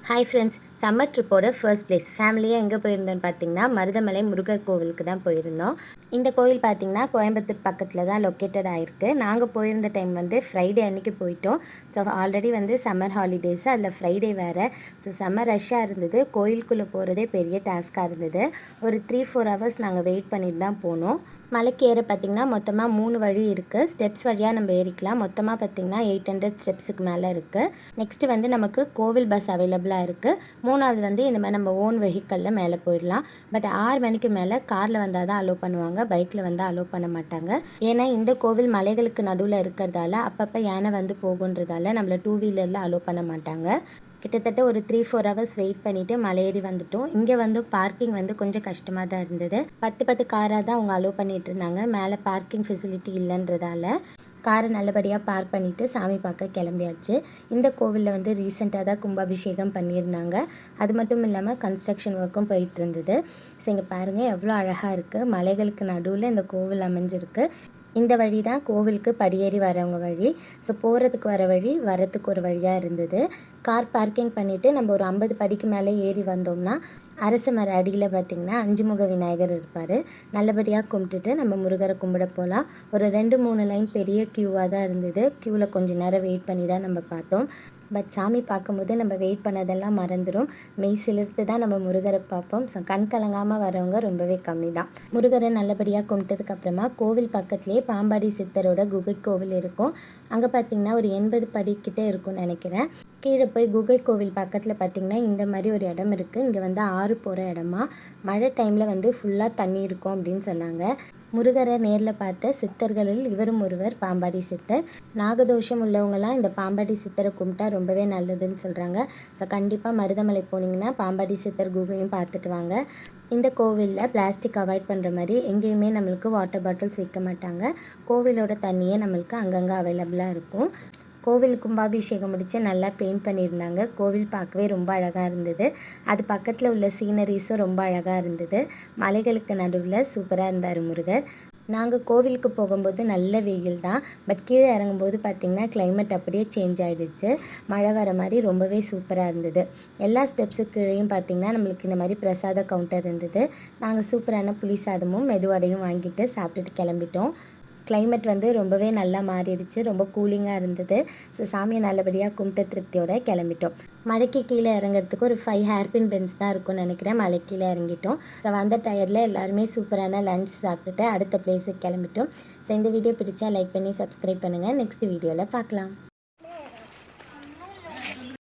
Hi friends, summer ட்ரிப்போட first place ஃபேமிலியாக எங்கே போயிருந்தோன்னு பார்த்தீங்கன்னா மருதமலை முருகர் கோவிலுக்கு தான் போயிருந்தோம். இந்த கோவில் பார்த்திங்கன்னா கோயம்புத்தூர் பக்கத்தில் தான் லொக்கேட்டட் ஆகிருக்கு. நாங்கள் போயிருந்த டைம் வந்து ஃப்ரைடே அன்றைக்கி போயிட்டோம். ஸோ ஆல்ரெடி வந்து சம்மர் ஹாலிடேஸு, அதில் ஃப்ரைடே வேறு. ஸோ செம்ம ரஷ்ஷாக இருந்தது. கோயிலுக்குள்ளே போகிறதே பெரிய டாஸ்க்காக இருந்தது. ஒரு 3-4 ஹவர்ஸ் நாங்கள் வெயிட் பண்ணிட்டு தான் போனோம். மலைக்கு ஏற பார்த்திங்கன்னா மொத்தமாக 3 வழி இருக்குது. ஸ்டெப்ஸ் வழியாக நம்ம ஏறிக்கலாம். மொத்தமாக பார்த்திங்கன்னா 800 ஸ்டெப்ஸுக்கு மேலே இருக்குது. நெக்ஸ்ட்டு வந்து நமக்கு கோவில் பஸ் அவைலபிளாக இருக்குது. 3வது வந்து இந்த மாதிரி நம்ம ஓன் வெஹிக்கலில் மேலே போயிடலாம். பட் 6 மணிக்கு மேலே காரில் வந்தால் தான் அலோவ் பண்ணுவாங்க, பைக்கில் வந்து அலோவ் பண்ண மாட்டாங்க. ஏன்னா இந்த கோவில் மலைகளுக்கு நடுவில் இருக்கிறதால அப்பப்போ யானை வந்து போகுன்றதால நம்மளை 2 வீலரில் அலோவ் பண்ண மாட்டாங்க. கிட்டத்தட்ட ஒரு 3-4 ஹவர்ஸ் வெயிட் பண்ணிவிட்டு மலையேறி வந்துட்டோம். இங்கே வந்து பார்க்கிங் வந்து கொஞ்சம் கஷ்டமாக தான் இருந்தது. 10 காராக தான் அவங்க அலோவ் பண்ணிகிட்டு இருந்தாங்க. மேலே பார்க்கிங் ஃபெசிலிட்டி இல்லைன்றதால காரை நல்லபடியாக பார்க் பண்ணிவிட்டு சாமி பார்க்க கிளம்பியாச்சு. இந்த கோவிலில் வந்து ரீசெண்டாக தான் கும்பாபிஷேகம் பண்ணியிருந்தாங்க. அது மட்டும் இல்லாமல் கன்ஸ்ட்ரக்ஷன் ஒர்க்கும் போயிட்டு இருந்தது. ஸோ இங்கே பாருங்கள் எவ்வளோ அழகாக இருக்குது. மலைகளுக்கு நடுவில் இந்த கோவில் அமைஞ்சிருக்கு. இந்த வழி தான் கோவிலுக்கு படியேறி வரவங்க வழி. ஸோ போகிறதுக்கு வர வழி, வரத்துக்கு ஒரு வழியாக இருந்தது. கார் பார்க்கிங் பண்ணிவிட்டு நம்ம ஒரு 50 படிக்கு மேலே ஏறி வந்தோம்னா அரச மர அடியில் பார்த்திங்கன்னா 5 முக விநாயகர் இருப்பார். நல்லபடியாக கும்பிட்டுட்டு நம்ம முருகரை கும்பிட போகலாம். ஒரு 2-3 லைன் பெரிய க்யூவாக தான் இருந்தது. க்யூவில் கொஞ்சம் நேரம் வெயிட் பண்ணி தான் நம்ம பார்த்தோம். பட் சாமி பார்க்கும்போது நம்ம வெயிட் பண்ணதெல்லாம் மறந்துடும். மெய் சிலிர்த்து தான் நம்ம முருகரை பார்ப்போம். ஸோ கண் கலங்காமல் வரவங்க ரொம்பவே கம்மி தான். முருகரை நல்லபடியாக கும்பிட்டதுக்கப்புறமா கோவில் பக்கத்துலேயே பாம்பாடி சித்தரோட குகை கோவில் இருக்கும். அங்கே பார்த்திங்கன்னா ஒரு 80 படிக்கிட்டே இருக்கும்னு நினைக்கிறேன். கீழே போய் குகை கோவில் பக்கத்தில் பார்த்திங்கன்னா இந்த மாதிரி ஒரு இடம் இருக்குது. இங்கே வந்து ஆறு போகிற இடமா. மழை டைமில் வந்து ஃபுல்லாக தண்ணி இருக்கும் அப்படின்னு சொன்னாங்க. முருகரை நேரில் பார்த்த சித்தர்களில் இவரும் ஒருவர், பாம்பாடி சித்தர். நாகதோஷம் உள்ளவங்களாம் இந்த பாம்பாடி சித்தரை கும்பிட்டா ரொம்பவே நல்லதுன்னு சொல்கிறாங்க. ஸோ கண்டிப்பாக மருதமலை போனீங்கன்னா பாம்பாடி சித்தர் குகையும் பார்த்துட்டு வாங்க. இந்த கோவிலில் பிளாஸ்டிக் அவாய்ட் பண்ணுற மாதிரி எங்கேயுமே நம்மளுக்கு வாட்டர் பாட்டில்ஸ் விற்க மாட்டாங்க. கோவிலோட தண்ணியே நம்மளுக்கு அங்கங்கே அவைலபிளாக இருக்கும். கோவில் கும்பாபிஷேகம் முடித்து நல்லா பெயிண்ட் பண்ணியிருந்தாங்க. கோவில் பார்க்கவே ரொம்ப அழகாக இருந்தது. அது பக்கத்தில் உள்ள சீனரிஸும் ரொம்ப அழகாக இருந்தது. மலைகளுக்கு நடுவில் சூப்பராக இருந்தார் முருகர். நாங்கள் கோவிலுக்கு போகும்போது நல்ல வெயில் தான். பட் கீழே இறங்கும்போது பார்த்திங்கன்னா கிளைமேட் அப்படியே சேஞ்ச் ஆகிடுச்சு. மழை வர மாதிரி ரொம்பவே சூப்பராக இருந்தது. எல்லா ஸ்டெப்ஸுக்கு கீழேயும் பார்த்திங்கன்னா நம்மளுக்கு இந்த மாதிரி பிரசாத கவுண்டர் இருந்தது. நாங்கள் சூப்பரான புளி சாதமும் மெதுவடையும் வாங்கிட்டு சாப்பிட்டுட்டு கிளம்பிட்டோம். கிளைமேட் வந்து ரொம்பவே நல்லா மாறிடுச்சு. ரொம்ப கூலிங்காக இருந்தது. ஸோ சாமியை நல்லபடியாக கும்பிட்ட திருப்தியோடு கிளம்பிட்டோம். மலைக்கு கீழே இறங்கிறதுக்கு ஒரு 5 ஹேர்பின் பென்ஸ் தான் இருக்கும்னு நினைக்கிறேன். மலைக்கு கீழே இறங்கிட்டோம். ஸோ வந்த டயரில் எல்லாருமே சூப்பரான லன்ச் சாப்பிட்டுட்டு அடுத்த பிளேஸுக்கு கிளம்பிட்டோம். ஸோ இந்த வீடியோ பிடிச்சா லைக் பண்ணி சப்ஸ்கிரைப் பண்ணுங்கள். நெக்ஸ்ட் வீடியோவில் பார்க்கலாம்.